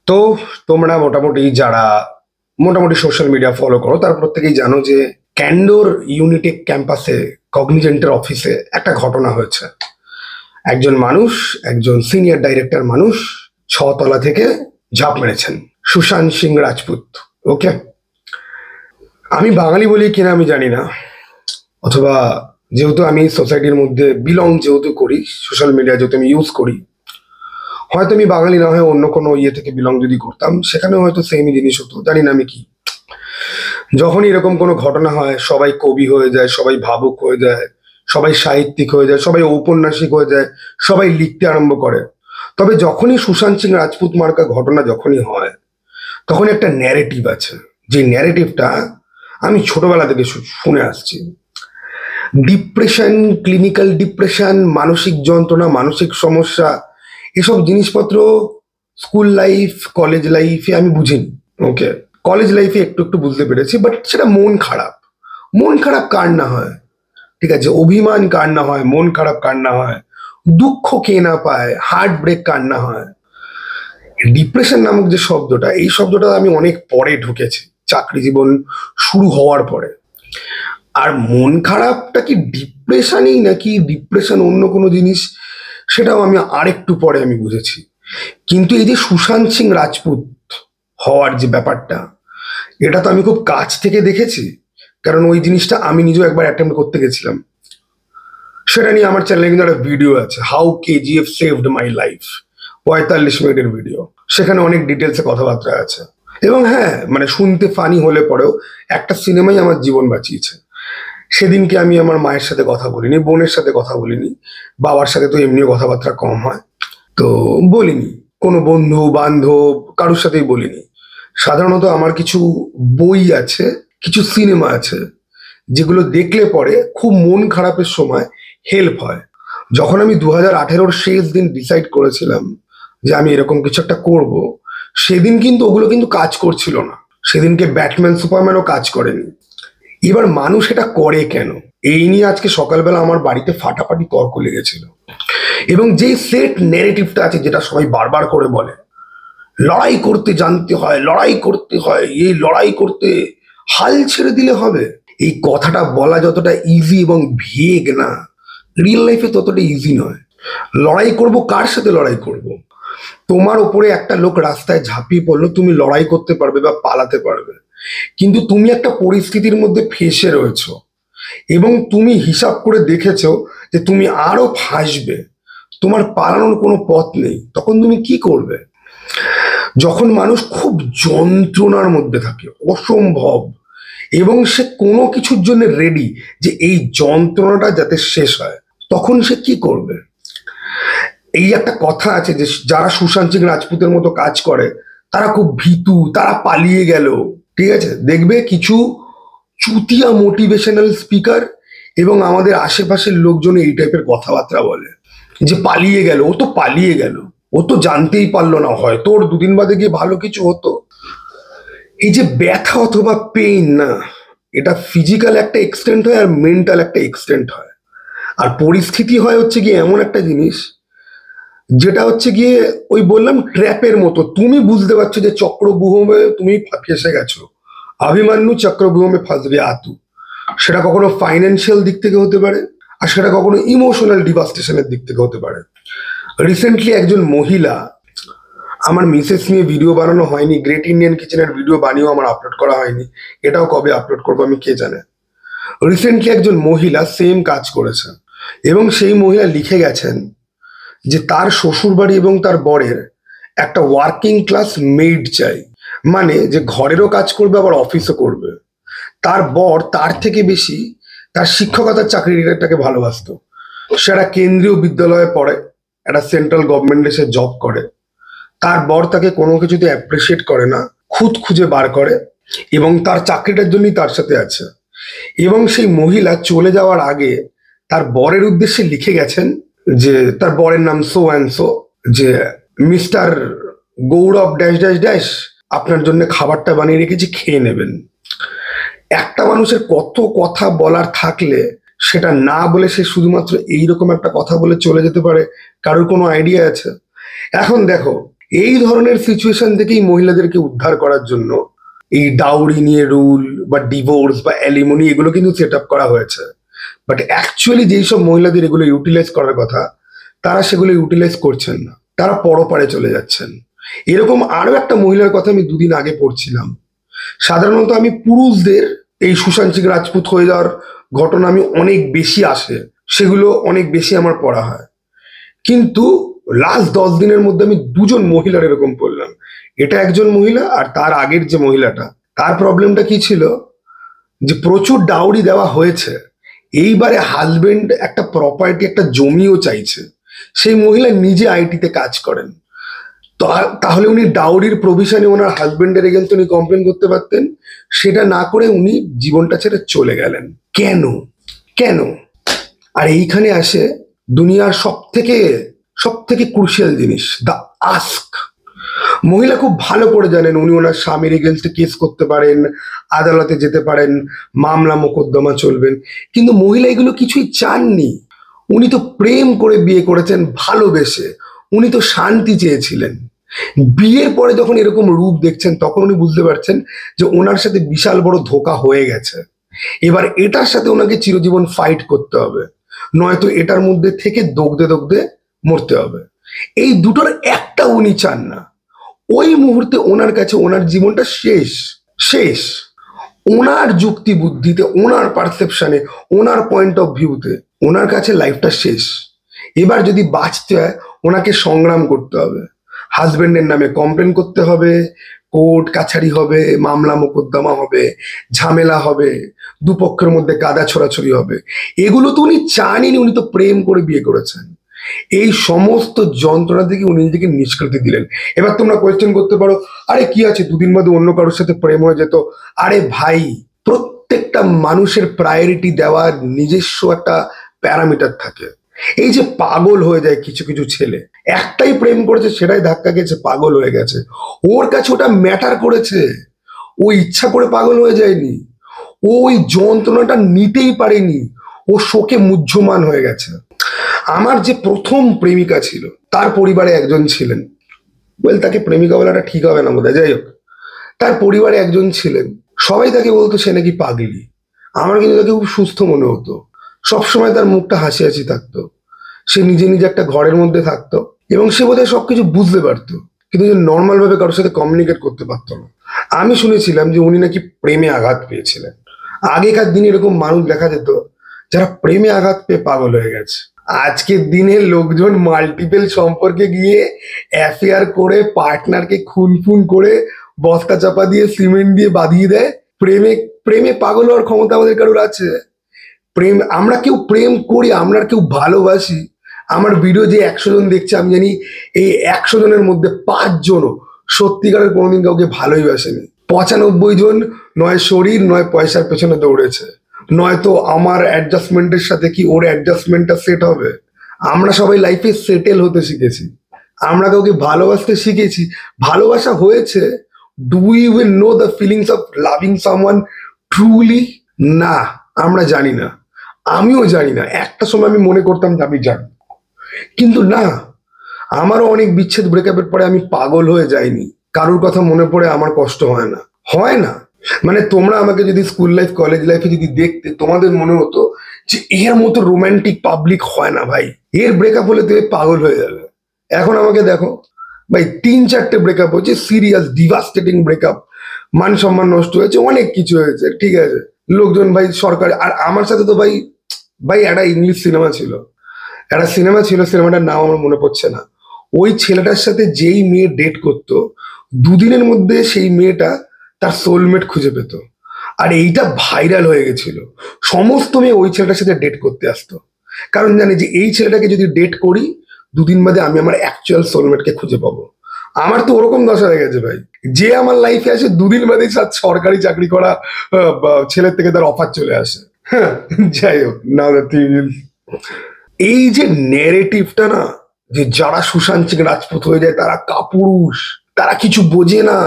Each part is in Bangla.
তো তোমরা মোটামুটি যারা মোটামুটি সোশ্যাল মিডিয়া ফলো করো তার প্রত্যেকেই জানো যে ক্যান্ডোর ইউনিটেক ক্যাম্পাসে কগনিজেন্টের অফিসে একটা ঘটনা হয়েছে। একজন মানুষ, একজন সিনিয়র ডাইরেক্টর মানুষ 6 তলা থেকে ঝাঁপ মেরেছেন, সুশান্ত সিং রাজপুত। ওকে, আমি বাঙালি বলি কিনা আমি জানি না, অথবা যেহেতু আমি সোসাইটির মধ্যে বিলং যেহেতু করি, সোশ্যাল মিডিয়া যেহেতু আমি ইউজ করি, হয়তো আমি বাঙালি না হয়ে অন্য কোনো ইয়ে থেকে বিলং যদি করতাম সেখানে হয়তো সেমই জিনিস হতো, জানি না আমি কি। যখন এরকম কোনো ঘটনা হয় সবাই কবি হয়ে যায়, সবাই ভাবুক হয়ে যায়, সবাই সাহিত্যিক হয়ে যায়, সবাই ঔপন্যাসিক হয়ে যায়, সবাই লিখতে আরম্ভ করে। তবে যখনই সুশান্ত সিং রাজপুত মার্কা ঘটনা যখনই হয় তখন একটা ন্যারেটিভ আছে, যে ন্যারেটিভটা আমি ছোটবেলা থেকে শুনে আসছি। ডিপ্রেশন, ক্লিনিক্যাল ডিপ্রেশন, মানসিক যন্ত্রণা, মানসিক সমস্যা, এসব জিনিসপত্র স্কুল লাইফ, কলেজ লাইফে আমি বুঝিনি। ওকে, কলেজ লাইফে একটু একটু বুঝতে পেরেছি, বাট সেটা মন খারাপ। মন খারাপ কার না হয়, ঠিক আছে, অভিমান কার না হয়, মন খারাপ কার না হয়, দুঃখ কে না পায়, হার্ট ব্রেক কার না হয়। ডিপ্রেশন নামক যে শব্দটা, এই শব্দটা আমি অনেক পরে ঢুকেছি, চাকরি জীবন শুরু হওয়ার পরে। আর মন খারাপটা কি ডিপ্রেশনই নাকি ডিপ্রেশন অন্য কোনো জিনিস, সেটাও আমি আরেকটু পরে আমি বুঝেছি। কিন্তু এই যে সুশান্ত সিং রাজপুত হওয়ার যে ব্যাপারটা, এটা তো আমি খুব কাছ থেকে দেখেছি, কারণ ওই জিনিসটা আমি নিজেও একবার অ্যাটেম্প করতে গেছিলাম। সেটা নিয়ে আমার চ্যানেলে কিন্তু একটা ভিডিও আছে, how KGF saved my life, 45 মিনিটের ভিডিও। সেখানে অনেক ডিটেলসে কথাবার্তা আছে। এবং হ্যাঁ, মানে শুনতে ফানি হলে পরেও একটা সিনেমাই আমার জীবন বাঁচিয়েছে। সেদিনকে আমি আমার মায়ের সাথে কথা বলিনি, বোনের সাথে কথা বলিনি, বাবার সাথে তো এমনিও কথাবার্তা কম হয়, তো বলিনি। কোনো বন্ধু বান্ধব কারোর সাথেই বলিনি। সাধারণত আমার কিছু বই আছে, কিছু সিনেমা আছে যেগুলো দেখলে পরে খুব মন খারাপের সময় হেল্প হয়। যখন আমি 2018-র শেষ দিন ডিসাইড করেছিলাম যে আমি এরকম কিছু একটা করব, সেদিন কিন্তু ওগুলো কিন্তু কাজ করছিল না। সেদিনকে ব্যাটম্যান সুপারম্যানও কাজ করেনি। এবার মানুষ এটা করে কেন, এই নিয়ে আজকে সকালবেলা আমার বাড়িতে ফাটাফাটি তর্ক লেগেছিল। এবং যে সেট ন্যারেটিভটা আছে, যেটা সবাই বারবার করে বলে, লড়াই করতে জানতে হয়, লড়াই করতে হয়, এই লড়াই করতে হাল ছেড়ে দিলে হবে, এই কথাটা বলা যতটা ইজি এবং ভেগ না, রিয়েল লাইফে ততটা ইজি নয়। লড়াই করব, কার সাথে লড়াই করব? তোমার ওপরে একটা লোক রাস্তায় ঝাঁপিয়ে পড়লো, তুমি লড়াই করতে পারবে বা পালাতে পারবে, কিন্তু তুমি একটা পরিস্থিতির মধ্যে ফেঁসে রয়েছো এবং তুমি হিসাব করে দেখেছো যে তুমি আরো ফাঁসবে, তোমার পালানোর কোনো পথ নেই, তখন তুমি কি করবে? যখন মানুষ খুব যন্ত্রণার মধ্যে থাকে, অসম্ভব, এবং সে কোনো কিছুর জন্য রেডি যে এই যন্ত্রণাটা যাতে শেষ হয়, তখন সে কি করবে? এই একটা কথা আছে যে যারা সুশান্ত সিং রাজপুতের মতো কাজ করে তারা খুব ভীতু, তারা পালিয়ে গেল। ঠিক আছে, দেখবে কিছু চুতিয়া মোটিভেশনাল স্পিকার এবং আমাদের আশেপাশের লোকজন এই টাইপের কথাবার্তা বলে যে পালিয়ে গেল, ও তো পালিয়ে গেল, ও তো জানতেই পারলো না, হয়তো ওর দুদিন বাদে গিয়ে ভালো কিছু হতো। এই যে ব্যথা অথবা পেইন না, এটা ফিজিক্যাল একটা এক্সটেন্ট হয় আর মেন্টাল একটা এক্সটেন্ট হয়। আর পরিস্থিতি হয় হচ্ছে গিয়ে এমন একটা জিনিস যেটা হচ্ছে গিয়ে ওই বললাম ট্র্যাপের মতো, তুমি বুঝতে পারছো যে চক্রব্যূহে তুমি ফেসে গেছো, অভিমান্যু চক্রব্যূহে ফাঁসবে আতু। সেটা কখনো ফাইন্যান্সিয়াল দিক থেকে হতে পারে, আর সেটা কখনো ইমোশনাল ডিভাস্টেশনের দিক থেকে হতে পারে। রিসেন্টলি একজন মহিলা, আমার মিসেস নিয়ে ভিডিও বানানো হয়নি, গ্রেট ইন্ডিয়ান কিচেনের ভিডিও বানিয়েও আমার আপলোড করা হয়নি, এটাও কবে আপলোড করবো আমি কে জানে। রিসেন্টলি একজন মহিলা সেম কাজ করেছেন এবং সেই মহিলা লিখে গেছেন যে তার শ্বশুরবাড়ি এবং তার বরের একটা ওয়ার্কিং ক্লাস মেড চাই, মানে যে ঘরেরও কাজ করবে আবার অফিসও করবে। তার বর তার থেকে বেশি তার শিক্ষকতার চাকরিটাকে ভালোবাসতো। সে একটা কেন্দ্রীয় বিদ্যালয়ে পড়ে, একটা সেন্ট্রাল গভর্নমেন্টে সে জব করে। তার বর তাকে কোনো কিছুতে অ্যাপ্রিসিয়েট করে না, খুদ খুঁজে বার করে এবং তার চাকরিটার জন্যই তার সাথে আছে। এবং সেই মহিলা চলে যাওয়ার আগে তার বরের উদ্দেশ্যে লিখে গেছেন যে তার বরের নাম সো অ্যান্ড সো, যে মিস্টার গৌরব ড্যাশ ড্যাশ ড্যাশ, আপনার জন্য খাবারটা বানিয়ে রেখেছি, খেয়ে নেবেন। একটা মানুষের কত কথা বলার থাকলে সেটা না বলে সে শুধুমাত্র এইরকম একটা কথা বলে চলে যেতে পারে? কারোর কোনো আইডিয়া আছে? এখন দেখো, এই ধরনের সিচুয়েশন থেকেই মহিলাদেরকে উদ্ধার করার জন্য এই ডাউরি নিয়ে রুল বা ডিভোর্স বা অ্যালিমনি এগুলো কিন্তু সেট আপ করা হয়েছে। বাট অ্যাকচুয়ালি যেই সব মহিলাদের এগুলো ইউটিলাইজ করার কথা, তারা সেগুলো ইউটিলাইজ করছেন না, তারা পরপারে চলে যাচ্ছেন। এরকম আরো একটা মহিলার কথা আমি দুদিন আগে পড়ছিলাম। সাধারণত আমি পুরুষদের এই সুশান্ত সিং রাজপুত হয়ে যাওয়ার ঘটনা আমি অনেক বেশি আসে, সেগুলো অনেক বেশি আমার পড়া হয়। কিন্তু লাস্ট 10 দিনের মধ্যে আমি দুজন মহিলার এরকম পড়লাম। এটা একজন মহিলা, আর তার আগের যে মহিলাটা, তার প্রবলেমটা কি ছিল, যে প্রচুর ডাউরি দেওয়া হয়েছে, এইবারে হাজবেন্ড একটা প্রপার্টি, একটা জমিও চাইছে। সেই মহিলা নিজে আইটিতে কাজ করেন, তাহলে উনি ডাউরির প্রভিশনে ওনার হাজবেন্ডের এগেন্স্ট উনি কমপ্লেন করতে পারতেন। সেটা না করে উনি জীবনটা ছেড়ে চলে গেলেন। কেন? কেন? আর এইখানে আসে দুনিয়ার সব থেকে ক্রুশিয়াল জিনিস, দ্য আস্ক। মহিলা খুব ভালো করে জানেন উনি ওনার স্বামীর এগেনস্টে কেস করতে পারেন, আদালতে যেতে পারেন, মামলা মোকদ্দমা চলবেন, কিন্তু মহিলা এগুলো কিছুই চাননি। উনি তো প্রেম করে বিয়ে করেছেন, ভালোবেসে। উনি তো শান্তি চেয়েছিলেন। বিয়ের পরে যখন এরকম রূপ দেখছেন, তখন উনি বুঝতে পারছেন যে ওনার সাথে বিশাল বড় ধোঁকা হয়ে গেছে। এবার এটার সাথে ওনাকে চিরজীবন ফাইট করতে হবে, নয়তো এটার মধ্যে থেকে দগদে দগদে মরতে হবে। এই দুটোর একটা উনি চান না। ওই মুহূর্তে ওনার কাছে ওনার জীবনটা শেষ। শেষ। ওনার যুক্তি বুদ্ধিতে, ওনার পারসেপশনে, ওনার পয়েন্ট অফ ভিউতে ওনার কাছে লাইফটা শেষ। এবার যদি বাঁচতে হয়, ওনাকে সংগ্রাম করতে হবে, হাজবেন্ডের নামে কমপ্লেন করতে হবে, কোর্ট কাছারি হবে, মামলা মোকদ্দমা হবে, ঝামেলা হবে, দুপক্ষের মধ্যে কাদা ছোড়াছড়ি হবে। এগুলো তো উনি চানই, উনি তো প্রেম করে বিয়ে করেছেন। এই সমস্ত যন্ত্রণা থেকে উনি নিজেকে নিষ্কৃতি দিলেন। এবার তোমরা কোয়েশ্চেন করতে পারো, আরে কি আছে, দুদিন বাদে অন্য কারোর সাথে প্রেম হয়ে যেত। আরে ভাই, প্রত্যেকটা মানুষের প্রায়োরিটি দেওয়ার নিজস্ব একটা প্যারামিটার থাকে। এই যে পাগল হয়ে যায় কিছু কিছু ছেলে, একটাই প্রেম করেছে, সেটাই ধাক্কা গেছে, পাগল হয়ে গেছে। ওর কাছে ওটা ম্যাটার করেছে, ও ইচ্ছা করে পাগল হয়ে যায়নি, ও ওই যন্ত্রণাটা নিতেই পারেনি, ও শোকে মুহ্যমান হয়ে গেছে। আমার যে প্রথম প্রেমিকা ছিল, তার পরিবারে একজন ছিলেন, তাকে প্রেমিকা বলাটা ঠিক হবে না বোধহয়, যাই হোক, তার পরিবারে একজন ছিলেন। সবাই তাকে বলতো সে নাকি পাগলি। আমার কিন্তু তাকে খুব সুস্থ মনে হতো। সবসময় তার মুখটা হাসি হাসি থাকতো। সে নিজে নিজে একটা ঘরের মধ্যে থাকতো, এবং সে বোধহয় সবকিছু বুঝতে পারতো, কিন্তু যে নর্মাল ভাবে কারোর সাথে কমিউনিকেট করতে পারতো না। আমি শুনেছিলাম যে উনি নাকি প্রেমে আঘাত পেয়েছিলেন। আগেকার দিনে এরকম মানুষ দেখা যেত যারা প্রেমে আঘাত পেয়ে পাগল হয়ে গেছে। আজকের দিনে লোকজন মাল্টিপল সম্পর্কে গিয়ে অ্যাফেয়ার করে, পার্টনারকে খুন খুন করে বস্তা চাপা দিয়ে সিমেন্ট দিয়ে বাঁধিয়ে দেয়। প্রেমে প্রেমে পাগল হওয়ার ক্ষমতা আমাদের কারোর আছে? আমরা কেউ প্রেম করি, আমরা কেউ ভালোবাসি। আমার ভিডিও যে 100 জন দেখছে, আমি জানি এই 100 জনের মধ্যে 5 জনও সত্যিকারের কোনোদিন কাউকে ভালোই বাসেনি। 95 জন নয় শরীর নয় পয়সার পেছনে দৌড়েছে, নয়তো আমার অ্যাডজাস্টমেন্টের সাথে কি ওর অ্যাডজাস্টমেন্টটা সেট হবে। আমরা সবাই লাইফে সেটেল হতে শিখেছি, আমরা কাউকে ভালোবাসতে শিখেছি, ভালোবাসা হয়েছে। Do we will know the feelings of loving someone truly? না, আমরা জানি না। আমিও জানি না। একটা সময় আমি মনে করতাম যে আমি জানি, কিন্তু না। আমারও অনেক বিচ্ছেদ, ব্রেকআপের পরে আমি পাগল হয়ে যাইনি। কারোর কথা মনে পড়ে আমার কষ্ট হয় না, হয় না। মানে তোমরা আমাকে যদি স্কুল লাইফ, কলেজ লাইফে যদি দেখতে, তোমাদের মনে হতো যে এর মতো রোমান্টিক পাবলিক হয় না ভাই, এর ব্রেকআপ হলে তুমি পাগল হয়ে যাবে। এখন আমাকে দেখো ভাই, 3-4টে ব্রেকআপ হচ্ছে, সিরিয়াস ডিভাস্টেটিং ব্রেকআপ, মান সম্মান নষ্ট হয়েছে, অনেক কিছু হয়েছে, ঠিক আছে। লোকজন ভাই সরকার, আর আমার সাথে তো ভাই ভাই একটা ইংলিশ সিনেমা ছিল, সিনেমাটার নাম আমার মনে পড়ছে না। ওই ছেলেটার সাথে যেই মেয়ে ডেট করতো, দুদিনের মধ্যে সেই মেয়েটা তার সোলমেট খুঁজে পেত। আর এইটা ভাইরাল হয়ে গেছিল, সমস্ত মেয়ে ওই ছেলেটার সাথে ডেট করতে আসতো, কারণ জানে যে এই ছেলেটাকে যদি ডেট করি, দুদিন বাদে আমি আমার অ্যাকচুয়াল সোলমেটকে খুঁজে পাবো। আমার তো ওরকম দশা হয়ে গেছে ভাই, যে আমার লাইফে আসে দুদিন বাদে সরকারি চাকরি করা ছেলের থেকে তার অফার চলে আসে। হ্যাঁ, যাই হোক, না, এই যে ন্যারেটিভটা না, যে যারা সুশান্ত সিং রাজপুত হয়ে যায় তারা কাপুরুষ, তারা কিছু বোঝে না,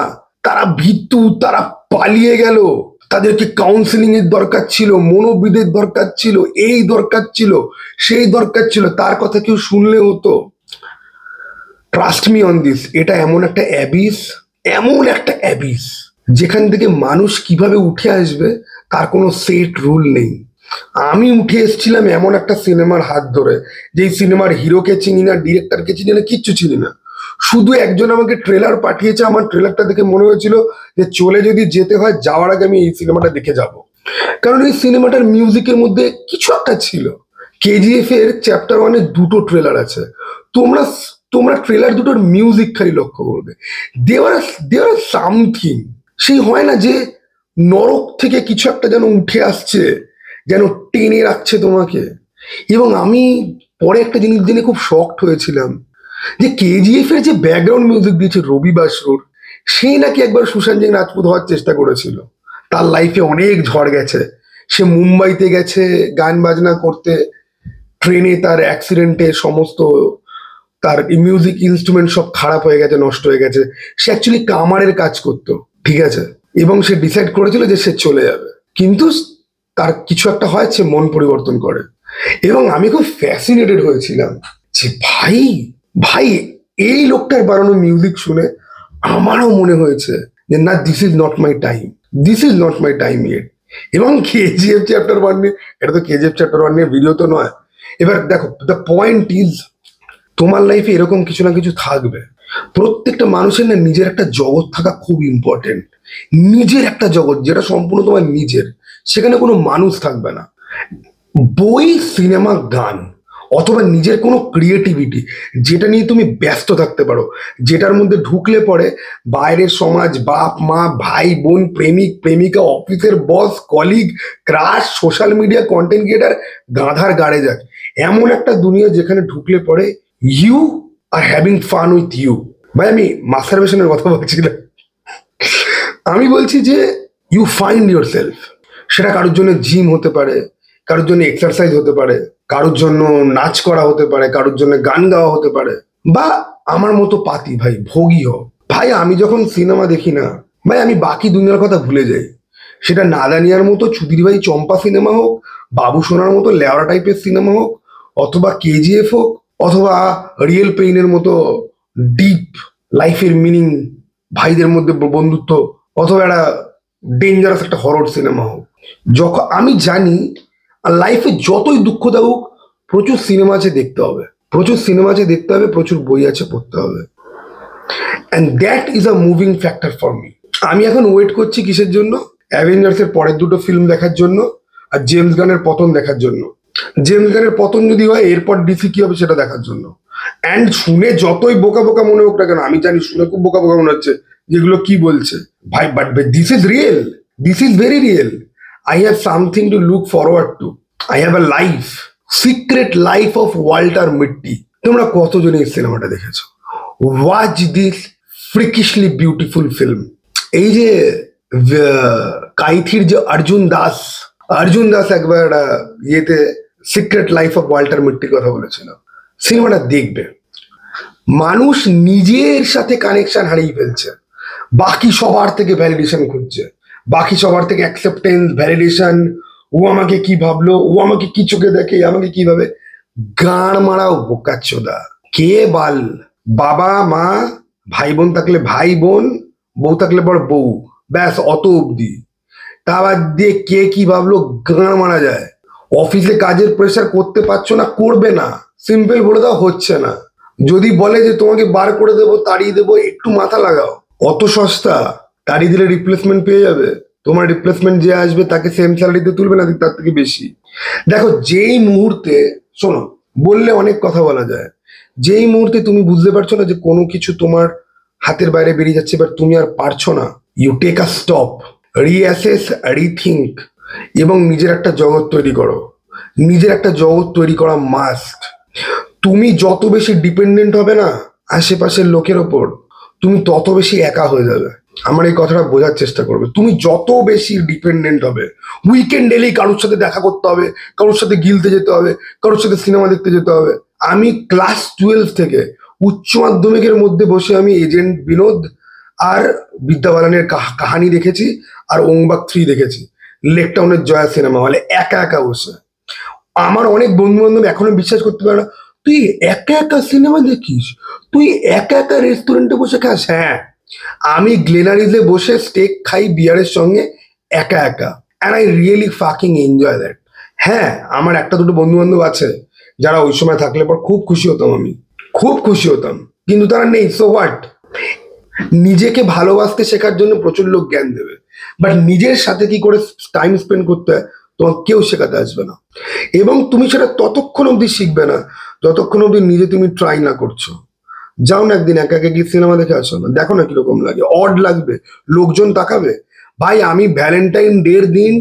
তারা ভীতু, তারা পালিয়ে গেল, তাদেরকে কাউন্সিলিং এর দরকার ছিল, মনোবিদের দরকার ছিল, এই দরকার ছিল, সেই দরকার ছিল, তার কথা কেউ শুনলে হতো? ট্রাস্ট মি অন দিস, এটা এমন একটা অ্যাবিস, এমন একটা অ্যাবিস যেখান থেকে মানুষ কিভাবে উঠে আসবে তার কোনো সেট রুল নেই। আমি উঠে এসেছিলাম এমন একটা সিনেমার হাত ধরে, যেই সিনেমার হিরোকে চিনি না, ডিরেক্টরকে চিনি না, কিচ্ছু চিনি না। শুধু একজন আমাকে ট্রেলার পাঠিয়েছে, আমার ট্রেলারটা দেখে মনে হয়েছিল যে চলে যদি যেতে হয়, যাওয়ার আগে আমি এই সিনেমাটা দেখে যাব। কারণ এই সিনেমাটার মিউজিকের মধ্যে কিছু একটা ছিল। কেজিএফ এর চ্যাপ্টার 1-এ দুটো ট্রেলার আছে, তোমরা তোমরা ট্রেলার দুটোর মিউজিক খালি লক্ষ্য করবে, দেওয়ার সামথিং। সেই হয় না যে নরক থেকে কিছু একটা যেন উঠে আসছে, যেন টেনে রাখছে তোমাকে। এবং আমি পরে একটা জিনিস জেনে খুব শকড হয়েছিলাম যে কেজিএফ এর যে ব্যাকগ্রাউন্ড মিউজিক দিয়েছে রবি বাসুর, সেই নাকি একবার সুশান্ত সিং রাজপুত হওয়ার চেষ্টা করেছিল। তার লাইফে অনেক ঝড় গেছে, সে মুম্বাইতে গেছে গান বাজনা করতে, ট্রেনে তার অ্যাক্সিডেন্টে সমস্ত তার মিউজিক ইনস্ট্রুমেন্ট সব খারাপ হয়ে গেছে, নষ্ট হয়ে গেছে। সে অ্যাকচুয়ালি কামারের কাজ করতো, ঠিক আছে, এবং সে ডিসাইড করেছিল যে সে চলে যাবে, কিন্তু তার কিছু একটা হয়, সে মন পরিবর্তন করে। এবং আমি খুব ফ্যাসিনেটেড হয়েছিলাম যে ভাই ভাই এই লোকটার বানানো মিউজিক শুনে আমারও মনে হয়েছে যে না, this is not my time, this is not my time yet. এবং কেজিএফ চ্যাপ্টার 1 নিয়ে, এটা তো কেজিএফ চ্যাপ্টার 1 নিয়ে ভিডিও তো নয়। এবার দেখো, দ্য পয়েন্ট ইজ, তোমার লাইফে এরকম কিছু না কিছু থাকবে। প্রত্যেকটা মানুষের না নিজের একটা জগৎ থাকা খুব ইম্পর্টেন্ট, নিজের একটা জগৎ যেটা সম্পূর্ণ তোমার নিজের, সেখানে কোনো মানুষ থাকবে না। বই, সিনেমা, গান, অথবা নিজের কোনো ক্রিয়েটিভিটি যেটা নিয়ে তুমি ব্যস্ত থাকতে পারো, যেটার মধ্যে ঢুকলে পরে বাইরের সমাজ, বাপ মা, ভাই বোন, প্রেমিক প্রেমিকা, অফিসের boss, colleague, crush, social media content creator গাধার গাড়ে যায়, এমন একটা দুনিয়া যেখানে ঢুকলে পরে you are having fun with you. ভাই আমি মাস্টারবেশনের কথা বলছি না, আমি বলছি যে ইউ ফাইন্ড ইউর সেলফ। সেটা কারোর জন্য জিম হতে পারে, কারোর জন্য এক্সারসাইজ হতে পারে, কারোর জন্য নাচ করা হতে পারে, কারোর জন্য গান গাওয়া হতে পারে, বা আমার মতো পাতি ভাই ভোগী হোক। ভাই আমি যখন সিনেমা দেখি না ভাই, আমি বাকি দুনিয়ার কথা ভুলে যাই। সেটা নাদানিয়ার মতো চুদির ভাই চম্পা সিনেমা হোক, বাবু সোনার মতো লেওড়া টাইপের সিনেমা হোক, অথবা কেজিএফ হোক, অথবা রিয়েল পেইনের মতো ডিপ লাইফের মিনিং, ভাইদের মধ্যে বন্ধুত্ব, অথবা একটা ডেঞ্জারাস একটা হরর সিনেমা হোক। যখন আমি জানি লাইফে যতই দুঃখ থাকুক, প্রচুর সিনেমা আছে দেখতে হবে, প্রচুর সিনেমা আছে দেখতে হবে, প্রচুর বই আছে পড়তে হবে। And that is a moving factor for me. আমি এখন ওয়েট করছি কিসের জন্য? অ্যাভেঞ্জার্সের পরের দুটো ফিল্ম দেখার জন্য, আর জেমস গানের পতন দেখার জন্য। জেমস গানের পতন যদি হয়, এরপর ডিসি কি হবে সেটা দেখার জন্য। অ্যান্ড শুনে যতই বোকা বোকা মনে হোক না কেন, আমি জানি শুনে খুব বোকা বোকা মনে হচ্ছে যেগুলো কি বলছে ভাই, but this is real, this is very real. I have something to look forward to. I have a life, secret life of Walter Mitty. তোমরা কতজন এই সিনেমাটা দেখেছো? Watch this freakishly beautiful film. এই যে কাইথির যে অর্জুন দাস একবার ইয়েতে সিক্রেট লাইফ অফ ওয়াল্টার মিট্টির কথা বলেছিল। সিনেমাটা দেখবে, মানুষ নিজের সাথে কানেকশন হারিয়ে ফেলছে, বাকি সবার থেকে ভ্যালিডেশন খুঁজছে, বাকি সবার থেকে অ্যাকসেপ্টেন্স, ভ্যালিডেশন, ও আমাকে কি ভাবলো, ও আমাকে কি চোখে দেখে, আমাকে কিভাবে। গাঁড় মারাও বোকাচ্চোদা। কে বাল, বাবা মা, ভাই বোন থাকলে ভাই বোন, বউ থাকলে বড় বউ, ব্যাস অত অব্দি। তা বাদ দিয়ে কে কি ভাবলো গাঁড় মারা যায়। অফিসে কাজের প্রেশার করতে পারছো না, করবে না, সিম্পল বলে দাও হচ্ছে না। যদি বলে যে তোমাকে বার করে দেবো, তাড়িয়ে দেবো, একটু মাথা লাগাও। অত সস্তা? তাড়িয়ে দিলে রিপ্লেসমেন্ট পেয়ে যাবে, তোমার রিপ্লেসমেন্ট যে আসবে তাকে সেম স্যালারিতে তুলবে না, তার থেকে বেশি। দেখো যেই মুহূর্তে, শোনো, বললে অনেক কথা বলা যায়, যেই মুহূর্তে তুমি বুঝতে পারছো না যে কোনো কিছু তোমার হাতের বাইরে বেরিয়ে যাচ্ছে, এবার তুমি আর পারছো না, you take a stop, reassess, rethink, এবং নিজের একটা জগৎ তৈরি করো। নিজের একটা জগৎ তৈরি করা মাস্ট। তুমি যত বেশি ডিপেন্ডেন্ট হবে না আশেপাশের লোকের ওপর, তুমি তত বেশি একা হয়ে যাবে। আমার এই কথাটা বোঝার চেষ্টা করবে। তুমি যত বেশি ডিপেন্ডেন্ট হবে, উইকেন্ড এলেই কারোর সাথে দেখা করতে হবে, কারোর সাথে গিলতে যেতে হবে, কারোর সাথে সিনেমা দেখতে যেতে হবে। আমি ক্লাস 12 থেকে উচ্চ মাধ্যমিকের মধ্যে বসে আমি এজেন্ট বিনোদ আর বিদ্যা বালানের কাহানি দেখেছি, আর ওংবাক 3 দেখেছি লেক টাউনের জয়া সিনেমা হলে একা একা বসে। আমার অনেক বন্ধু বান্ধব এখনো বিশ্বাস করতে পারে না তুই একা একা সিনেমা দেখিস, তুই একা একা রেস্টুরেন্টে বসে খাস। হ্যাঁ, আমি গ্লেনারিজে বসে স্টেক খাই বিয়ারের সঙ্গে একা একা, and I really fucking enjoy that. হ্যাঁ, আমার একটা দুটো বন্ধু বান্ধব আছে যারা ওই সময় থাকলে পর খুব খুশি হতাম, আমি খুব খুশি হতাম, কিন্তু তারা নেই। So what? নিজেকে ভালোবাসতে শেখার জন্য প্রচুর লোক জ্ঞান দেবে, বাট নিজের সাথে কি করে টাইম স্পেন্ড করতে হয় তোমাকে কেউ শেখাতে আসবে না। এবং তুমি সেটা ততক্ষণ অবধি শিখবে না যতক্ষণ অবধি নিজে তুমি ট্রাই না করছো। যাও না একদিন একা একা গিয়ে সিনেমা দেখে আসো না, দেখো না কিরকম লাগে, অড লাগবে, লোকজন তাকাবে। ভাই আমি ভ্যালেন্টাইন ডের দিন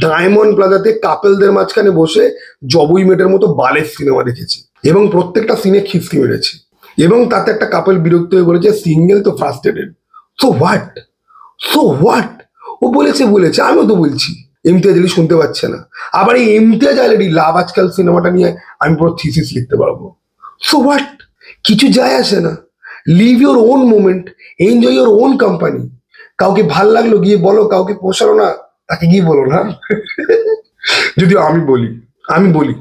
ডায়মন্ড প্লাজাতে কাপেলদের মাঝখানে বসে জবুই মেটের মতো বালের সিনেমা দেখেছি, এবং প্রত্যেকটা সিনে খিস্তি মেরেছি, এবং তাতে একটা কাপেল বিরক্ত হয়ে বলেছে সিঙ্গেল তো frustrated. So what? So what? ও বলেছে বলেছে, আমিও তো বলছি। ইমতিয়াজ আলী শুনতে পাচ্ছে না, আবার এই ইমতিয়াজ আলী লাভ আজকাল সিনেমাটা নিয়ে আমি পুরো থিসিস লিখতে পারবো। So what? কিছু যায় আসে না। Live your own moment, enjoy your own company. কাউকে ভাল লাগলো গিয়ে বলো, কাউকে পোষালো না তাকে গিয়ে বলো না। যদিও আমি বলি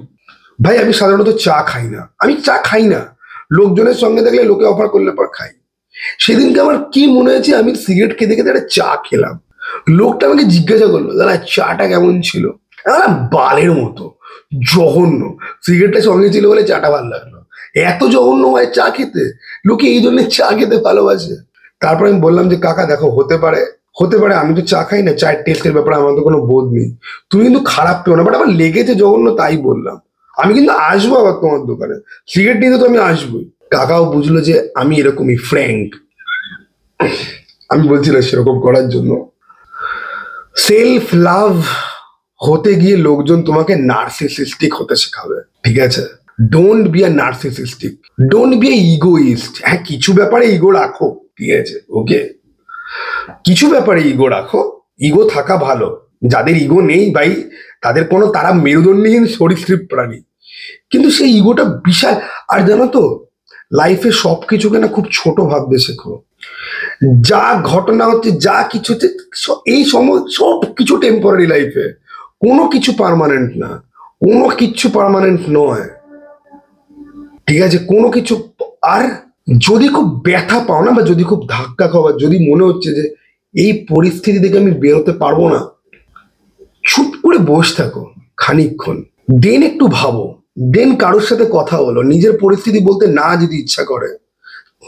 ভাই আমি সাধারণত চা খাই না, আমি চা খাই না, লোকজনের সঙ্গে দেখলে লোকে অফার করলে পর খাই। সেদিনকে আমার কি মনে হয়েছে, আমি সিগারেট খেতে খেতে একটা চা খেলাম, লোকটা আমাকে জিজ্ঞাসা করলো দাদা চাটা কেমন ছিল, বালের মতো জঘন্য, সিগারেটটা সঙ্গে ছিল বলে চাটা ভালো লাগলো। এত জঘন্য হয় চা খেতে, লোকে এই জন্য চা খেতে ভালোবাসে। তারপর আমি বললাম যে কাকা দেখো হতে পারে, আমি তো চা খাই না, চায়ের টেস্টের ব্যাপারে আমার তো কোনো বোধ নেই, তুমি কিন্তু খারাপ পেও না, বাট আমার লেগেছে জঘন্য তাই বললাম। আমি কিন্তু আসবো আবার তোমার দোকানে, সিগারেট নিতে তো আমি আসবোই। কাকাও বুঝলো যে আমি এরকমই ফ্র্যাঙ্ক, আমি বলছি না সেরকম করার জন্য। সেলফ লাভ হতে গিয়ে লোকজন তোমাকে নার্সিসিস্টিক হতে শেখাবে, ঠিক আছে? Don't be a narcissistic, don't be a egoist. হ্যাঁ কিছু ব্যাপারে ইগো রাখো, ঠিক আছে, ওকে, কিছু ব্যাপারে ইগো রাখো, ইগো থাকা ভালো। যাদের ইগো নেই ভাই তারা মেরুদণ্ডহীন সরীসৃপ প্রাণী, কিন্তু সেই ইগোটা বিশাল। আর জানো তো লাইফে সবকিছুকে না খুব ছোট ভাবতে শেখো। যা ঘটনা হচ্ছে, যা কিছু হচ্ছে, এই সময় সব কিছু টেম্পোরারি, লাইফে কোনো কিছু পার্মানেন্ট না, কোনো কিছু পার্মানেন্ট নয়, ঠিক আছে, কোনো কিছু। আর যদি খুব ব্যথা পাও না, বা যদি খুব ধাক্কা খাও, বা যদি মনে হচ্ছে যে এই পরিস্থিতি থেকে আমি বেরোতে পারবো না, চুপ করে বসে থাকো খানিকক্ষণ, দেন একটু ভাবো, দেন কারোর সাথে কথা বলো, নিজের পরিস্থিতি বলতে না যদি ইচ্ছা করে,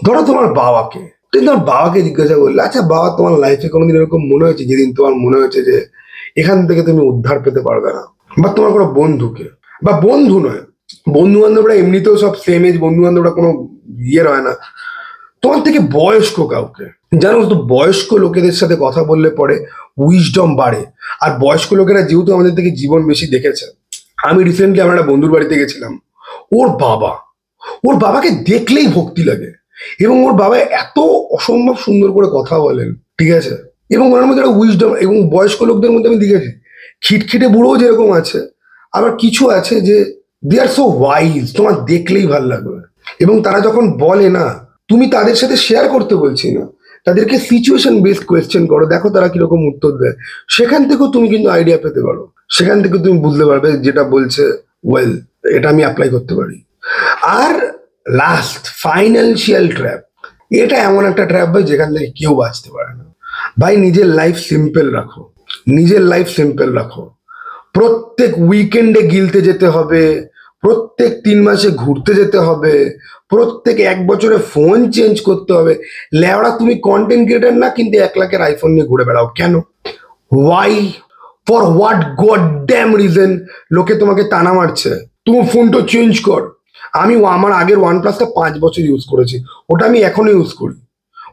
ধরো তোমার বাবাকে, তুমি তোমার বাবাকে জিজ্ঞাসা করলে আচ্ছা বাবা তোমার লাইফে কোনোদিন এরকম মনে হয়েছে যেদিন তোমার মনে হয়েছে যে এখান থেকে তুমি উদ্ধার পেতে পারবে না? বা তোমার কোনো বন্ধুকে, বা বন্ধু নয়, বন্ধু বান্ধবরা এমনিতেও সব সেম এজ বন্ধু বান্ধবরা কোনো ইয়ের হয় না, তোমার থেকে বয়স্ক কাউকে, জানো তো বয়স্ক লোকেদের সাথে কথা বললে পরে উইজডম বাড়ে। আর বয়স্ক লোকেরা যেহেতু আমাদের থেকে জীবন বেশি দেখেছে, আমি রিসেন্টলি আমার একটা বন্ধুর বাড়িতে গেছিলাম, ওর বাবাকে দেখলেই ভক্তি লাগে, এবং ওর বাবা এত অসম্ভব সুন্দর করে কথা বলেন, ঠিক আছে, এবং ওনার মধ্যে একটা উইজডম। এবং বয়স্ক লোকদের মধ্যে আমি দেখেছি খিটখিটে বুড়োও যেরকম আছে, আবার কিছু আছে যে দে আর সো ওয়াইজ, তোমার দেখলেই ভাল লাগবে। এবং তারা যখন বলে না, তুমি তাদের সাথে শেয়ার করতে বলছি না, তাদেরকে সিচুয়েশন বেসড কোয়েশ্চেন করো, দেখো তারা কিরকম উত্তর দেয়, সেখান থেকেও তুমি কিন্তু আইডিয়া পেতে পারো, সেখান থেকে তুমি বুঝতে পারবে যেটা বলছে ওয়েল এটা আমি অ্যাপ্লাই করতে পারি। আর লাস্ট ফাইন্যান্সিয়াল ট্র্যাপ, এটা এমন একটা ট্র্যাপ ভাই যেখান থেকে কেউ বাঁচতে পারে না। ভাই নিজের লাইফ সিম্পল রাখো, নিজের লাইফ সিম্পল রাখো। প্রত্যেক উইকেন্ডে গিলতে যেতে হবে, প্রত্যেক 3 মাসে ঘুরতে যেতে হবে, প্রত্যেক 1 বছরে ফোন চেঞ্জ করতে হবে। লেওড়া তুমি কন্টেন্ট ক্রিয়েটার না, কিন্তু 1 লাখের আইফোন নিয়ে ঘুরে বেড়াও কেন? Why? For what god damn reason? লোকে তোমাকে টানা মারছে, তুমি ফোনটা চেঞ্জ কর। আমি আমার আগের OnePlus-টা 5 বছর ইউজ করেছি, ওটা আমি এখনো ইউজ করি,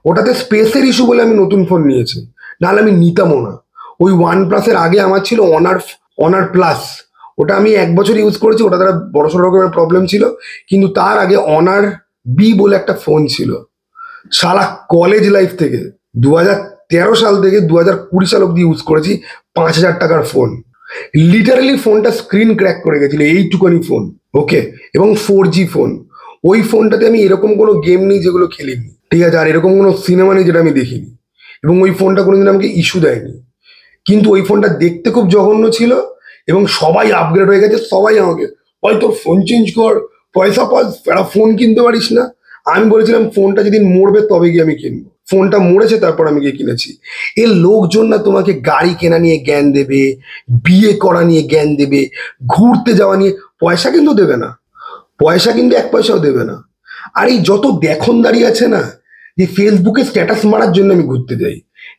ওটাতে স্পেসের ইস্যু বলে আমি নতুন ফোন নিয়েছি, নাহলে আমি নিতামও না। ওই OnePlus-এর আগে আমার ছিল অনার প্লাস, ওটা আমি 1 বছর ইউজ করেছি, ওটা দ্বারা বড়সড় রকমের প্রবলেম ছিল। কিন্তু তার আগে অনার বি বলে একটা ফোন ছিল, সারা কলেজ লাইফ থেকে 2013 সাল থেকে 2020 সাল অব্দি ইউজ করেছি, 5,000 টাকার ফোন। লিটারালি ফোনটা স্ক্রিন ক্র্যাক করে গেছিল, এইটুকানি ফোন, ওকে, এবং 4G ফোন। ওই ফোনটাতে আমি এরকম কোনো গেম নেই যেগুলো খেলিনি, ঠিক আছে, আর এরকম কোনো সিনেমা নেই যেটা আমি দেখিনি, এবং ওই ফোনটা কোনোদিন আমাকে ইস্যু দেয়নি। কিন্তু ওই ফোনটা দেখতে খুব জঘন্য ছিল এবং সবাই আপগ্রেড হয়ে গেছে, সবাই আমাকে ভাই তোর ফোন চেঞ্জ কর, পয়সা পাস, একটা ফোন কিনতে পারিস না। আমি বলেছিলাম ফোনটা যেদিন মরবে তবে গিয়ে আমি কিনবো। ফোনটা মরেছে তারপর আমি গিয়ে কিনেছি। এর লোকজন না তোমাকে গাড়ি কেনা নিয়ে জ্ঞান দেবে, বিয়ে করা নিয়ে জ্ঞান দেবে, ঘুরতে যাওয়া নিয়ে, পয়সা কিন্তু দেবে না, পয়সা কিন্তু এক পয়সাও দেবে না। আর এই যত দেখনদারি আছে না, যে ফেসবুকে স্ট্যাটাস মারার জন্য আমি ঘুরতে যাই,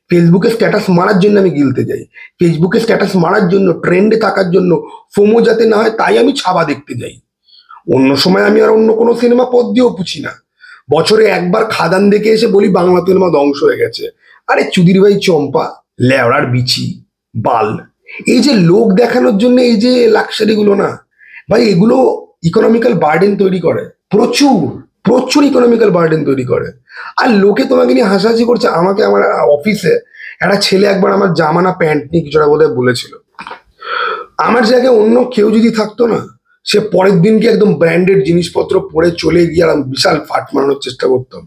ফেসবুকে স্ট্যাটাস মারার জন্য আমি গিলতে যাই, ফেসবুকে স্ট্যাটাস মারার জন্য, ট্রেন্ডে থাকার জন্য, ফোমো যাতে না হয় তাই আমি ছাবা দেখতে যাই। অন্য সময় আমি আর অন্য কোনো সিনেমা পদ দিয়েও পুছি না। বছরে একবার খাদান দেখে এসে বলি বাংলা সিনেমা ধ্বংস হয়ে গেছে। আরে চুদির ভাই চম্পা, লেওড়ার বিচি, বাল, এই যে লোক দেখানোর জন্য এই যে লাক্সারি গুলো না ভাই, এগুলো ইকোনমিক্যাল বার্ডেন তৈরি করে, প্রচুর প্রচুর ইকোনমিক্যাল বার্ডেন তৈরি করে। আর লোকে তোমাকে নিয়ে হাসাহাসি করছে। আমাকে আমার অফিসে একটা ছেলে একবার আমার জামানা প্যান্ট নিয়ে কিছুটা বোধহয় বলেছিল। আমার জায়গায় অন্য কেউ যদি থাকতো না, সে পরের দিনকে একদম ব্র্যান্ডেড জিনিসপত্র পরে চলে গিয়ে আর বিশাল ফাট মারানোর চেষ্টা করতাম।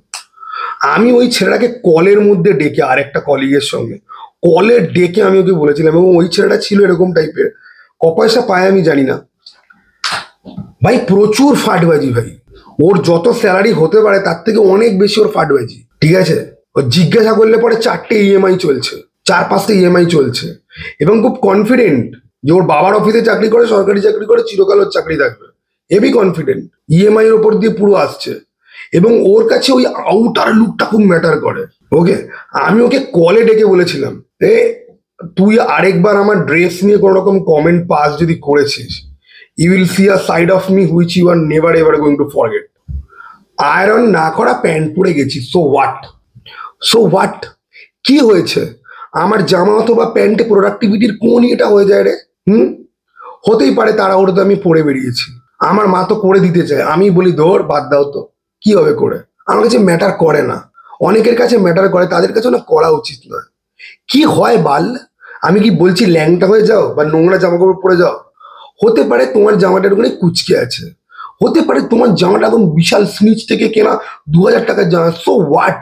আমি ওই ছেলেটাকে কলের মধ্যে ডেকে, আরেকটা কলিগের সঙ্গে কলে ডেকে আমি ওকে বলেছিলাম, এবং ওই ছেলেটা ছিল এরকম টাইপের, ক পয়সা পায় আমি জানি না ভাই, প্রচুর ফাটবাজি ভাই। ওর যত স্যালারি হতে পারে তার থেকে অনেক বেশি ওর ফাটবাজি, ঠিক আছে? ও জিজ্ঞাসা করলে পরে 4টে ইএমআই চলছে, 4-5টে ইএমআই চলছে, এবং খুব কনফিডেন্ট যে ওর বাবার অফিসে চাকরি করে, সরকারি চাকরি করে, চিরকাল ওর চাকরি থাকবে, হেভি কনফিডেন্ট, ইএমআই এর ওপর দিয়ে পুরো আসছে। এবং ওর কাছে ওই আউটার লুকটা খুব ম্যাটার করে। ওকে, আমি ওকে কলে ডেকে বলেছিলাম, এ তুই আরেকবার আমার ড্রেস নিয়ে কোনো রকম কমেন্ট পাস যদি করেছিস, you will see a side of me which you are never ever going to forget. Iron না করা প্যান্ট পরে গেছি, সো হোয়াট, সো হোয়াট, কি হয়েছে? আমার জামা অথবা প্যান্টে প্রোডাক্টিভিটির কোন এটা হয়ে যায় রে? হতেই পারে তাড়াহুড়োতে আমি পরে বেরিয়েছি, আমার মা তো করে দিতে চায়, আমি বলি ধর বাদ দাও তো, কি হবে করে। আমার কাছে ম্যাটার করে না, অনেকের কাছে ম্যাটার করে, তাদের কাছে না করা উচিত নয়। কি হয় বাল, আমি কি বলছি ল্যাংটা হয়ে যাও বা নোংরা জামা কাপড় পরে যাও? হতে পারে তোমার জামাটার ওখানে কুচকে আছে, হতে পারে তোমার জামাটা এখন বিশাল স্নিচ থেকে কেনা 2000 টাকার জামা, সো হোয়াট,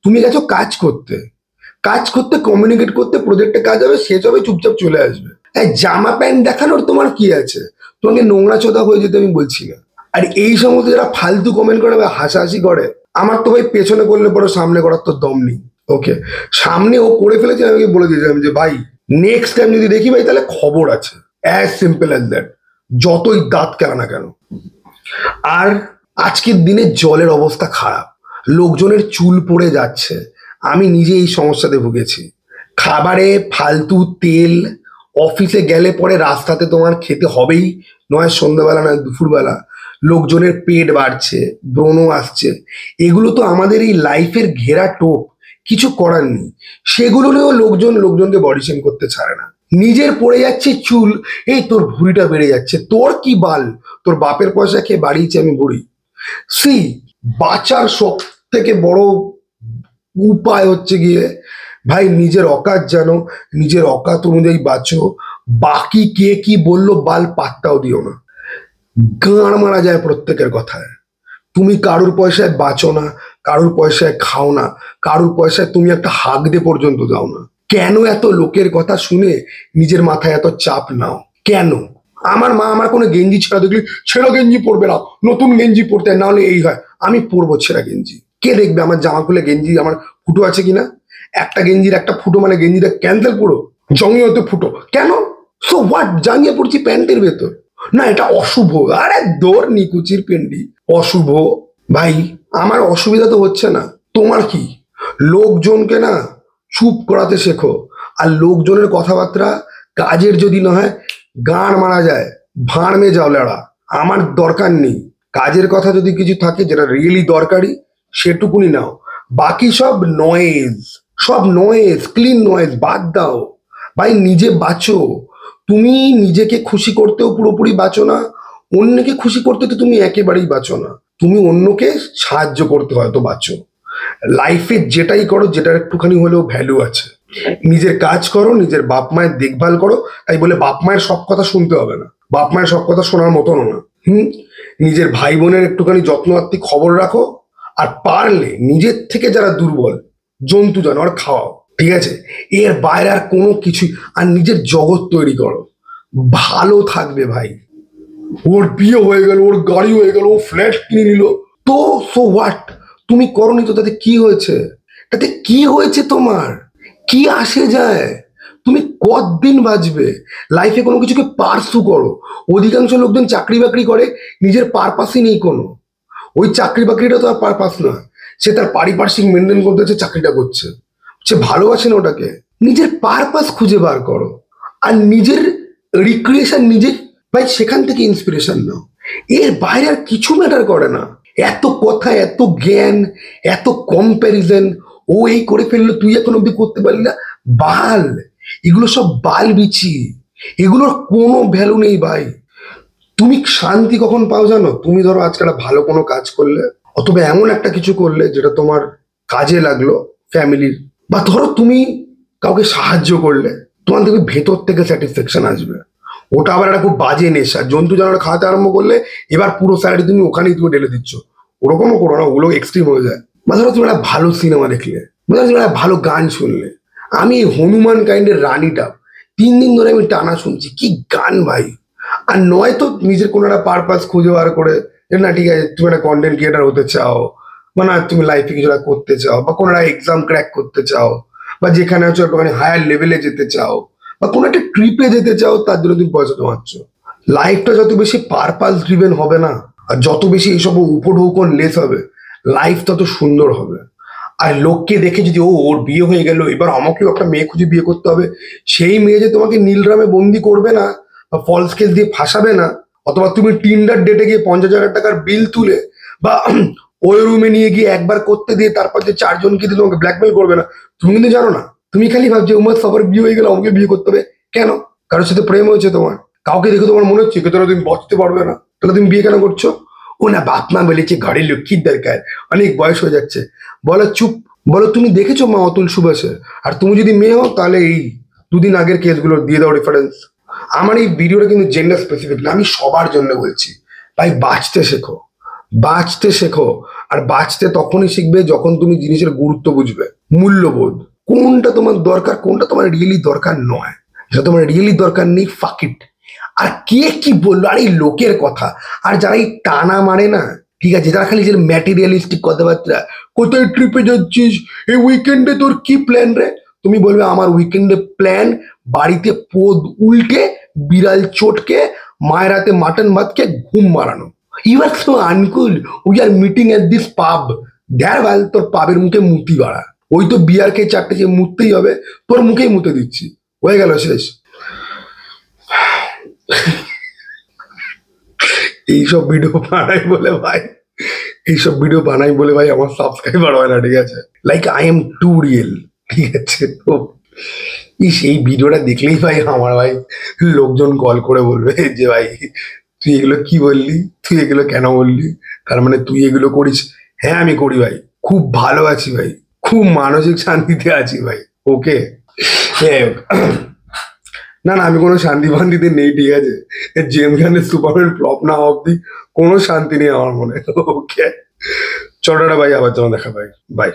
তুমি গেছো কাজ করতে, কাজ করতে, কমিউনিকেট করতে, প্রজেক্টে কাজ হবে, শেষ হবে, চুপচাপ চলে আসবে। এই জামা প্যান্ট দেখানোর তোমার কি আছে? তোমাকে নোংরা চোদা হয়ে যেতে আমি বলছি না। আর এই সমস্ত যারা ফালতু কমেন্ট করে বা হাসাহাসি করে, আমার তো ভাই পেছনে করলে পরে সামনে করার তো দম নেই। ওকে, সামনে ও করে ফেলেছে, আমি বলে দিয়েছিলাম যে ভাই নেক্সট টাইম যদি দেখি ভাই তাহলে খবর আছে, অ্যাজ সিম্পল অ্যাজ দ্যাট, যতই দাঁত কেন না কেন। আর আজকের দিনে জলের অবস্থা খারাপ, লোকজনের চুল পড়ে যাচ্ছে, আমি নিজে এই সমস্যাতে ভুগেছি। খাবারে ফালতু তেল, অফিসে গেলে পরে রাস্তাতে তোমার খেতে হবেই, নয় সন্ধ্যাবেলা নয় দুপুরবেলা, লোকজনের পেট বাড়ছে, ব্রণ আসছে, এগুলো তো আমাদের এই লাইফের ঘেরা টোপ, কিছু করার নেই। সেগুলো নিয়েও লোকজনকে বডি শেম করতে ছাড়ে না। নিজের পড়ে যাচ্ছে চুল, এই তোর ভুঁড়িটা বেড়ে যাচ্ছে, তোর কি বাল, তোর বাপের পয়সা খেয়ে বাড়িয়েছে আমি ভুঁড়ি। সি, বাঁচার সব থেকে বড় উপায় হচ্ছে গিয়ে ভাই নিজের অকাত জানো, নিজের অকাত অনুযায়ী বাঁচো, বাকি কে কি বললো বাল পাত্তাও দিও না। গাঁড় মারা যায় প্রত্যেকের কথায়। তুমি কারুর পয়সায় বাঁচো না, কারুর পয়সায় খাও না, কারুর পয়সায় তুমি একটা হাঁক দিয়ে পর্যন্ত যাও না। কেন এত লোকের কথা শুনে নিজের মাথায় এত চাপ নাও কেন? আমার মা আমার কোনো গেঞ্জি ছেঁড়া দেখলি, ছেঁড়া গেঞ্জি পরবে না, নতুন গেঞ্জি পরতে, না হলে এই হয়, আমি পরবো ছেঁড়া গেঞ্জি। কে দেখবে আমার জামা খুলে গেঞ্জি আমার ফুটো আছে কিনা? একটা গেঞ্জির একটা ফুটো মানে গেঞ্জিটা ক্যান্সেল, পুরো জঙ্গি হতে ফুটো কেন? সো হোয়াট, জাঙ্গিয়ে পড়ছি প্যান্টের ভেতর, না এটা অশুভ। আরে দৌড় নিকুচির পেন্ডি, অশুভ ভাই। আমার অসুবিধা তো হচ্ছে না, তোমার কি? লোকজনকে না চুপ করাতে শেখো। আর লোকজনের কথাবার্তা কাজের যদি না হয়, গাঁড় মারা যায়, ভাঁড় মে যাও লেড়া, আমার দরকার নেই। কাজের কথা যদি কিছু থাকে যেটা রিয়েলি দরকারি, সেটুকুনি নাও, বাকি সব নয়েজ, সব নয়েজ, ক্লিন নয়েজ বাদ দাও ভাই, নিজে বাঁচো। তুমি নিজেকে খুশি করতেও পুরোপুরি বাঁচো না, অন্যকে খুশি করতে তো তুমি একেবারেই বাঁচো না। তুমি অন্যকে সাহায্য করতে হয়তো বাঁচো। লাইফে যেটাই করো, যেটার একটুখানি হলেও ভ্যালু আছে, নিজের কাজ করো, নিজের বাপ মায়ের দেখভাল করো। তাই বলে বাপ মায়ের সব কথা শুনতে হবে না, বাপ মায়ের সব কথা শোনার মতনও না। নিজের ভাই বোনের একটুখানি যত্ন আত্মি খবর রাখো, আর পারলে নিজের থেকে যারা দুর্বল জন্তু জানোয়ার খাওয়াও। ঠিক আছে? এর বাইরে আর কোনো কিছুই, আর নিজের জগৎ তৈরি করো, ভালো থাকবে ভাই। ওর বিয়ে হয়ে গেল, ওর গাড়ি হয়ে গেল, ও ফ্ল্যাট কিনে নিল, তো সো হোয়াট? তুমি করনি তো, তাতে কি হয়েছে? তাতে কি হয়েছে তোমার? কি আসে যায়? তুমি কতদিন বাঁচবে? লাইফে কোনো কিছুকে পার্সু করো। অধিকাংশ লোকজন চাকরি বাকরি করে, নিজের পারপাসই নেই কোনো। ওই চাকরি বাকরিটা তো আর পারপাস না, সে তার পারিপার্শ্বিক মেনটেন করতেছে, চাকরিটা করছে, সে ভালোবাসে না ওটাকে। নিজের পারপাস খুঁজে বার করো, আর নিজের রিক্রিয়েশন নিজে, ভাই সেখান থেকে ইন্সপিরেশন নাও। এর বাইরে আর কিছু ম্যাটার করে না। এত কথা, এত জ্ঞান, এত কম্প্যারিজন, ও এই করে ফেললো তুই এখন অব্দি করতে পারলি না, বাল। এগুলো সব বাল বিছি, এগুলোর কোনো ভ্যালু নেই ভাই। তুমি শান্তি কখন পাও জানো? তুমি ধরো আজকে একটা ভালো কোনো কাজ করলে, অথবা এমন একটা কিছু করলে যেটা তোমার কাজে লাগলো ফ্যামিলির, বা ধরো তুমি কাউকে সাহায্য করলে, তোমার দেখবে ভেতর থেকে স্যাটিসফ্যাকশন আসবে। ওটা আবার একটা খুব বাজে নেশা, জন্তু জানোয়ার খাওয়াতে আরম্ভ করলে এবার পুরো স্যালারি তুমি ওখানেই তুমি ঢেলে দিচ্ছ, ওরকমও করো না, ওগুলো এক্সট্রিম হয়ে যায়। বা ধরো তুমি একটা ভালো সিনেমা দেখলে, বা ধরো তুমি একটা ভালো গান শুনলে। আমি হনুমান কাইন্ডের রানীটা 3 দিন ধরে আমি টানা শুনছি, কি গান ভাই! আর নয়তো নিজের কোনো একটা পারপাস খুঁজে বার করে, যে না ঠিক আছে তুমি একটা কন্টেন্ট ক্রিয়েটার হতে চাও, বা না তুমি লাইফে কিছু একটা করতে চাও, বা কোনো একটা এক্সাম ক্র্যাক করতে চাও, বা যেখানে হচ্ছে একটুখানি হায়ার লেভেলে যেতে চাও, বা কোনো একটা ট্রিপে যেতে চাও, তার জন্য তুমি পয়সা জমাচ্ছ। লাইফটা যত বেশি পারপাস ড্রিভেন হবে না, আর যত বেশি এইসব উপঢৌকন লেস হবে, লাইফ তত সুন্দর হবে। আর লোককে দেখে যদি ওর বিয়ে হয়ে গেল, এবার আমাকেও একটা মেয়ে খুঁজে বিয়ে করতে হবে, সেই মেয়ে যে তোমাকে নীলরামে বন্দি করবে না, বা ফলস কেস দিয়ে ফাঁসাবে না, অথবা তুমি টিন্ডার ডেটে গিয়ে 50,000 টাকার বিল তুলে, বা ওই রুমে নিয়ে গিয়ে একবার করতে দিয়ে তারপর যে 4জনকে দিয়ে তোমাকে ব্ল্যাকমেল করবে না, তুমি কিন্তু জানো না। তুমি খালি ভাবছো উমার সবার বিয়ে হয়ে গেলে আমাকে বিয়ে করতে হবে কেন? কারোর সাথে প্রেম হয়েছে তোমার, কাউকে দেখে তোমার মনে হচ্ছে তোরা তুমি বাঁচতে পারবে না, তাহলে তুমি বিয়ে কেন করছো? ও না বাপ মা বলেছে ঘরের লক্ষ্মীর দরকার, অনেক বয়স হয়ে যাচ্ছে। বলো চুপ। বলো তুমি দেখেছো মা অতুল সুভাষে? আর তুমি যদি মেয়ে হও তাহলে এই 2 দিন আগের কেসগুলো দিয়ে দাও রেফারেন্স। আমার এই ভিডিওটা কিন্তু জেন্ডার স্পেসিফিক না, আমি সবার জন্য বলছি। ভাই বাঁচতে শেখো, বাঁচতে শেখো। আর বাঁচতে তখনই শিখবে যখন তুমি জিনিসের গুরুত্ব বুঝবে, মূল্যবোধ, কোনটা তোমার দরকার, কোনটা তোমার রিয়েলি দরকার নয়। যেটা তোমার রিয়েলি দরকার নেই, ফাক ইট। আর কে কি বললো, আর এই লোকের কথা, আর যারা এই টানা মারে না, ঠিক আছে, যারা খালি যে ম্যাটেরিয়ালিস্টিক কথাবার্তা, কোথায় ট্রিপে যাচ্ছিস, এই উইকেন্ডে তোর কি প্ল্যান রে? তুমি বলবে আমার উইকেন্ডে প্ল্যান বাড়িতে পোদ উল্টে, বিড়াল চটকে, মায়ের হাতে মাটন ভাত খেয়ে ঘুম মারানো। You are so uncool, we are meeting at this pub. দেখ ভাই তোর পাবের মুখে মুতি বাড়া, ওই তো বিয়ার খেয়ে 4টে যে মুততেই হবে, তোর মুখেই মুতে দিচ্ছি, হয়ে গেল শেষ। এইসব ভিডিও বানাই বলে ভাই, এইসব ভিডিও বানাই বলে ভাই আমার সাবস্ক্রাইবার হয় না, ঠিক আছে? Like I am two real, ঠিক আছে? তো এই ভিডিওটা দেখলেই ভাই আমার ভাই লোকজন কল করে বলবে যে ভাই তুই এগুলো কি বললি, তুই এগুলো কেন বললি, তার মানে তুই এগুলো করিস? হ্যাঁ আমি করি ভাই, খুব ভালো আছি ভাই, খুব মানসিক শান্তিতে আছি ভাই। ওকে, না না আমি কোনো শান্তি ফান্তিতে নেই, ঠিক আছে? জেমস খানের সুপারম্যান ফ্লপ না অব্দি কোনো শান্তি নেই আমার মনে। ওকে চলো ভাই, আবার তোমার দেখা ভাই, বাই।